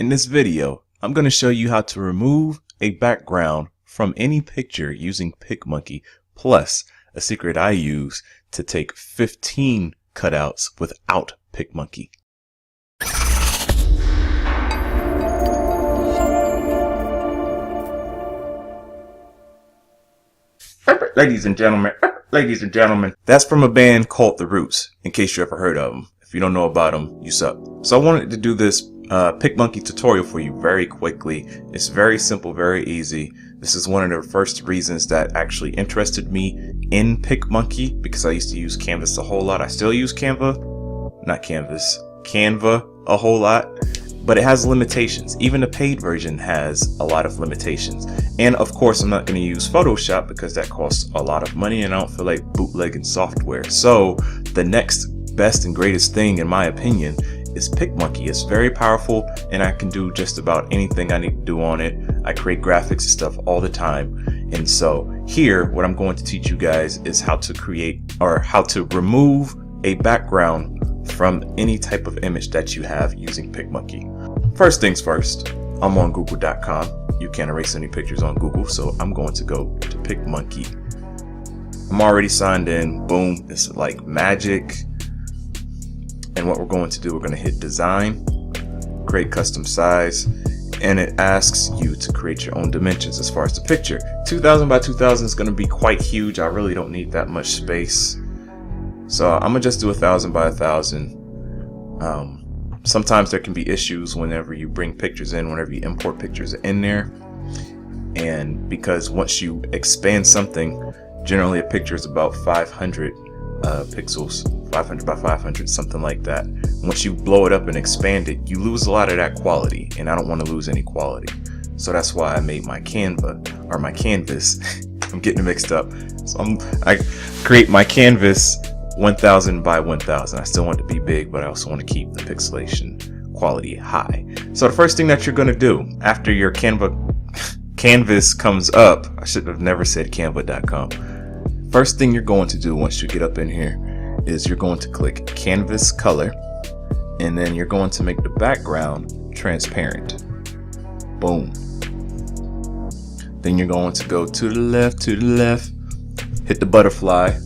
In this video, I'm going to show you how to remove a background from any picture using Picmonkey, plus a secret I use to take 15 cutouts without Picmonkey. Ladies and gentlemen, that's from a band called The Roots, in case you ever heard of them. If you don't know about them, you suck. So I wanted to do this Picmonkey tutorial for you very quickly. It's very simple, very easy. This is one of the first reasons that actually interested me in Picmonkey, because I used to use Canvas a whole lot. I still use Canva a whole lot, but it has limitations. Even the paid version has a lot of limitations. And of course, I'm not going to use Photoshop because that costs a lot of money and I don't feel like bootlegging software. So the next best and greatest thing, in my opinion, is Picmonkey. It's very powerful and I can do just about anything I need to do on it. I create graphics and stuff all the time. And so here, what I'm going to teach you guys is how to create or how to remove a background from any type of image that you have using Picmonkey. First things first, I'm on google.com. You can't erase any pictures on Google, so I'm going to go to Picmonkey. I'm already signed in. Boom, it's like magic. And what we're going to do, we're going to hit design, create custom size, and it asks you to create your own dimensions as far as the picture. 2000 by 2000 is going to be quite huge. I really don't need that much space. So I'm gonna just do 1000 by 1000. Sometimes there can be issues whenever you bring pictures in, whenever you import pictures in there. And because once you expand something, generally a picture is about 500 pixels, 500 by 500, something like that. Once you blow it up and expand it, you lose a lot of that quality, and I don't want to lose any quality. So that's why I made my Canva, or my canvas. I'm getting it mixed up. So I create my canvas 1000 by 1000. I still want it to be big, but I also want to keep the pixelation quality high. So the first thing that you're going to do after your canvas comes up, I should have never said canva.com. First thing you're going to do once you get up in here is you're going to click canvas color, and then you're going to make the background transparent. Boom. Then you're going to go to the left, hit the butterfly.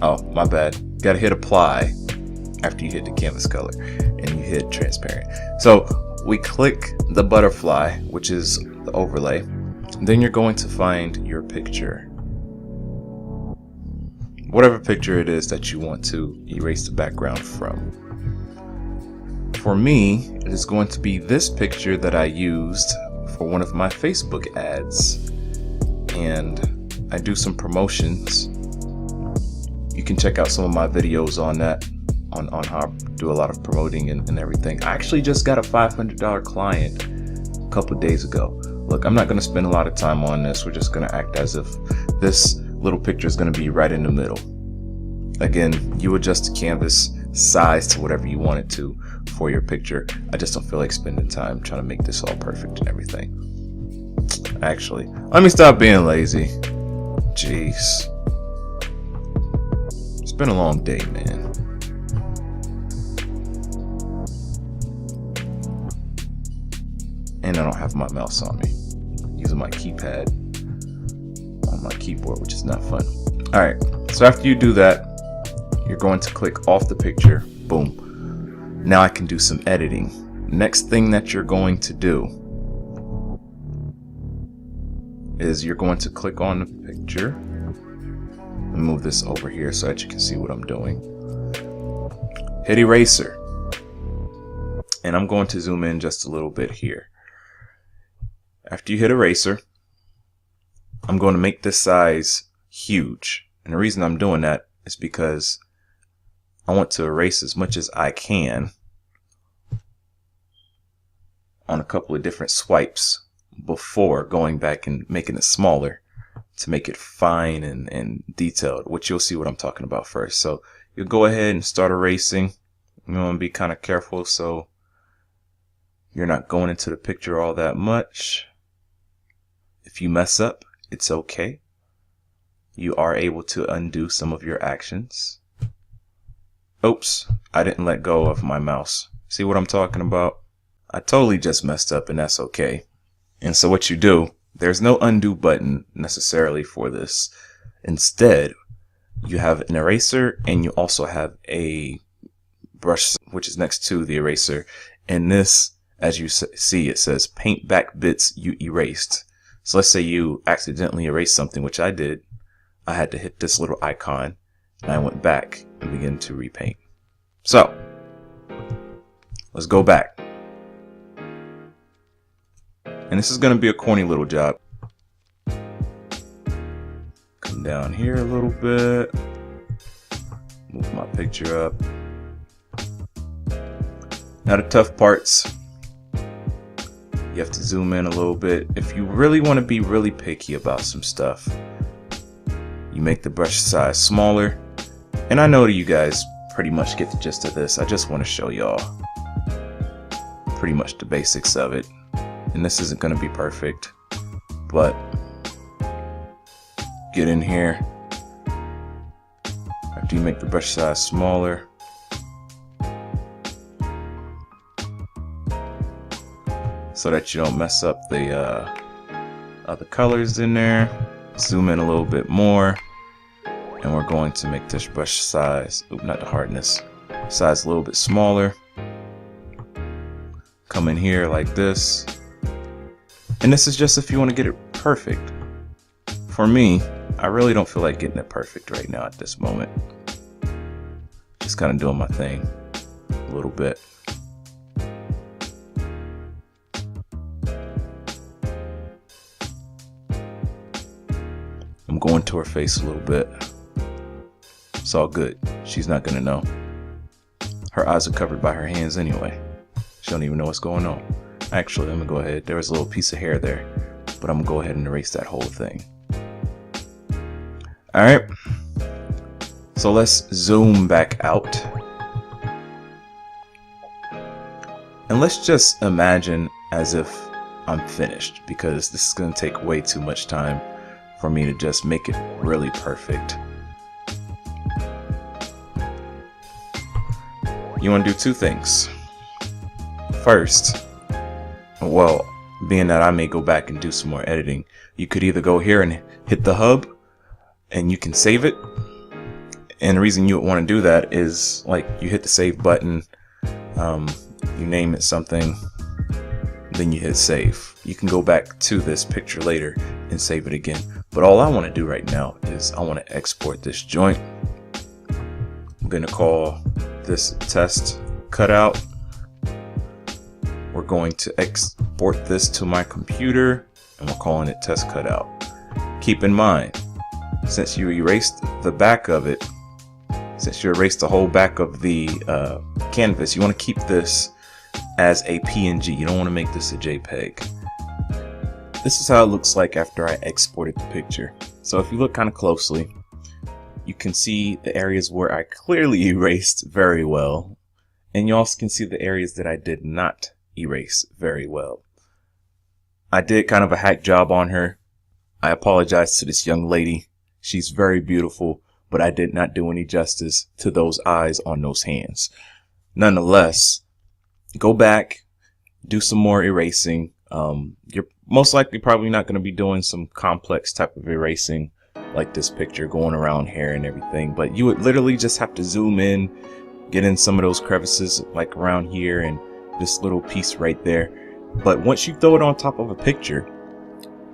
Oh, my bad. Gotta hit apply after you hit the canvas color and you hit transparent. So we click the butterfly, which is the overlay. Then you're going to find your picture. Whatever picture it is that you want to erase the background from. For me, it is going to be this picture that I used for one of my Facebook ads. And I do some promotions. You can check out some of my videos on that, on how I do a lot of promoting and everything. I actually just got a $500 client a couple days ago. Look, I'm not going to spend a lot of time on this. We're just going to act as if this little picture is going to be right in the middle. Again, you adjust the canvas size to whatever you want it to for your picture. I just don't feel like spending time trying to make this all perfect and everything. Actually, let me stop being lazy. Jeez. It's been a long day, man. And I don't have my mouse on me. I'm using my keypad on my keyboard, which is not fun. Alright, so after you do that, you're going to click off the picture. Boom. Now I can do some editing. Next thing that you're going to do is you're going to click on the picture. Move this over here so that you can see what I'm doing. Hit eraser. And I'm going to zoom in just a little bit here. After you hit eraser, I'm going to make this size huge. And the reason I'm doing that is because I want to erase as much as I can on a couple of different swipes before going back and making it smaller, to make it fine and detailed, which you'll see what I'm talking about first. So you'll go ahead and start erasing. You want to be kind of careful so you're not going into the picture all that much. If you mess up, it's okay. You are able to undo some of your actions. Oops, I didn't let go of my mouse. See what I'm talking about? I totally just messed up, and that's okay. And so what you do, there's no undo button necessarily for this. Instead, you have an eraser, and you also have a brush which is next to the eraser. And this, as you see, it says paint back bits you erased. So let's say you accidentally erased something, which I did. I had to hit this little icon, and I went back and began to repaint. So let's go back. And this is going to be a corny little job. Come down here a little bit. Move my picture up. Now the tough parts, you have to zoom in a little bit. If you really want to be really picky about some stuff, you make the brush size smaller. And I know that you guys pretty much get the gist of this. I just want to show y'all pretty much the basics of it. And this isn't going to be perfect, but get in here. After you make the brush size smaller, so that you don't mess up the other colors in there. Zoom in a little bit more, and we're going to make this brush size, not the hardness, size a little bit smaller. Come in here like this. And this is just if you want to get it perfect. For me, I really don't feel like getting it perfect right now at this moment. Just kind of doing my thing a little bit. I'm going to her face a little bit. It's all good. She's not gonna know. Her eyes are covered by her hands anyway. She don't even know what's going on. Actually, I'm gonna go ahead. There was a little piece of hair there, but I'm gonna go ahead and erase that whole thing. All right. So let's zoom back out. And let's just imagine as if I'm finished, because this is gonna take way too much time for me to just make it really perfect. You want to do two things. First, well, being that I may go back and do some more editing, you could either go here and hit the hub and you can save it. And the reason you would want to do that is, like, you hit the save button, you name it something, then you hit save. You can go back to this picture later and save it again. But all I want to do right now is I want to export this joint. I'm going to call this test cutout. We're going to export this to my computer, and we're calling it test cutout. Keep in mind, since you erased the back of it, since you erased the whole back of the canvas, you want to keep this as a PNG. You don't want to make this a JPEG. This is how it looks like after I exported the picture. So if you look kind of closely, you can see the areas where I clearly erased very well. And you also can see the areas that I did not erase very well. I did kind of a hack job on her. I apologize to this young lady. She's very beautiful, but I did not do any justice to those eyes on those hands. Nonetheless, go back, do some more erasing. You're most likely probably not going to be doing some complex type of erasing like this picture going around hair and everything, but you would literally just have to zoom in, get in some of those crevices like around here and this little piece right there. But once you throw it on top of a picture,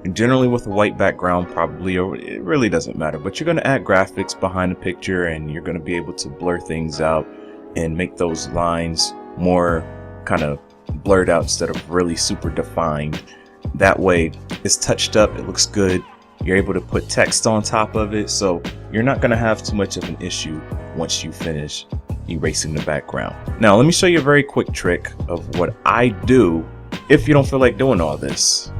and generally with a white background probably, or it really doesn't matter, but you're going to add graphics behind the picture, and you're going to be able to blur things out and make those lines more kind of blurred out instead of really super defined. That way it's touched up, it looks good, you're able to put text on top of it, so you're not going to have too much of an issue once you finish erasing the background. Now let me show you a very quick trick of what I do if you don't feel like doing all this.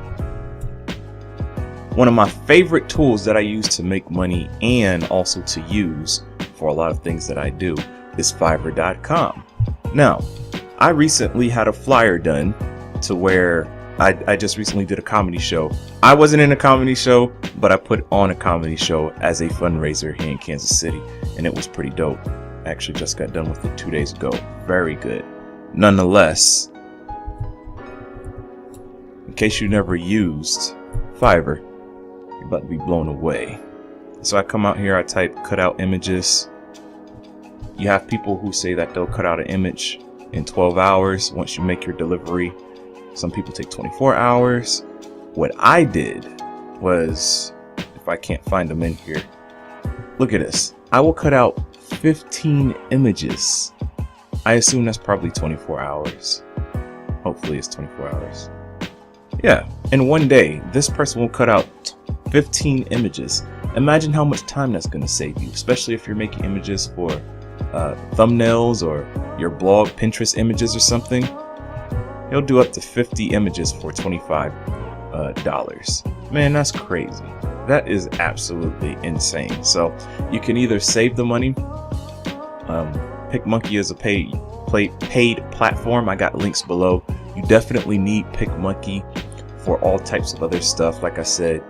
One of my favorite tools that I use to make money and also to use for a lot of things that I do is Fiverr.com. Now, I recently had a flyer done to where I just recently did a comedy show. I wasn't in a comedy show, but I put on a comedy show as a fundraiser here in Kansas City, and it was pretty dope. I actually just got done with it 2 days ago. Very good. Nonetheless, case you never used Fiverr, you're about to be blown away. So I come out here, I type cutout images. You have people who say that they'll cut out an image in 12 hours once you make your delivery. Some people take 24 hours. What I did was, if I can't find them in here, look at this. I will cut out 15 images. I assume that's probably 24 hours. Hopefully it's 24 hours. Yeah, in one day, this person will cut out 15 images. Imagine how much time that's going to save you, especially if you're making images for thumbnails or your blog, Pinterest images or something. He'll do up to 50 images for $25. Man, that's crazy. That is absolutely insane. So you can either save the money. Picmonkey is a paid platform. I got links below. You definitely need Picmonkey for all types of other stuff. Like I said,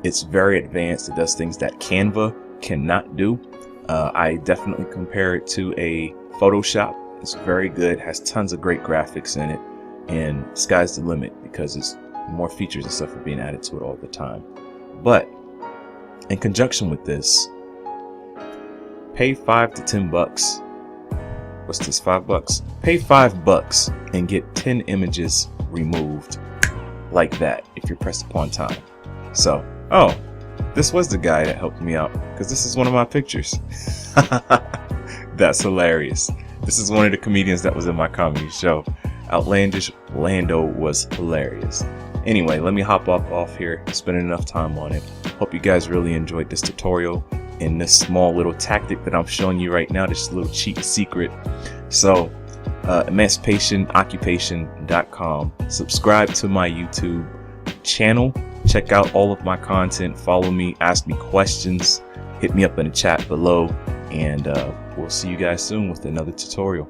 it's very advanced. It does things that Canva cannot do. I definitely compare it to a Photoshop. It's very good, has tons of great graphics in it, and sky's the limit because it's more features and stuff are being added to it all the time. But in conjunction with this, pay $5 to $10. What's this, $5? Pay $5 and get 10 images removed like that if you're pressed upon time. So, oh, this was the guy that helped me out because this is one of my pictures. That's hilarious. This is one of the comedians that was in my comedy show. Outlandish Lando was hilarious. Anyway, let me hop off here. Spent enough time on it. Hope you guys really enjoyed this tutorial and this small little tactic that I'm showing you right now. This little cheat secret. So, emancipationoccupation.com. Subscribe to my YouTube channel. Check out all of my content. Follow me. Ask me questions. Hit me up in the chat below. And we'll see you guys soon with another tutorial.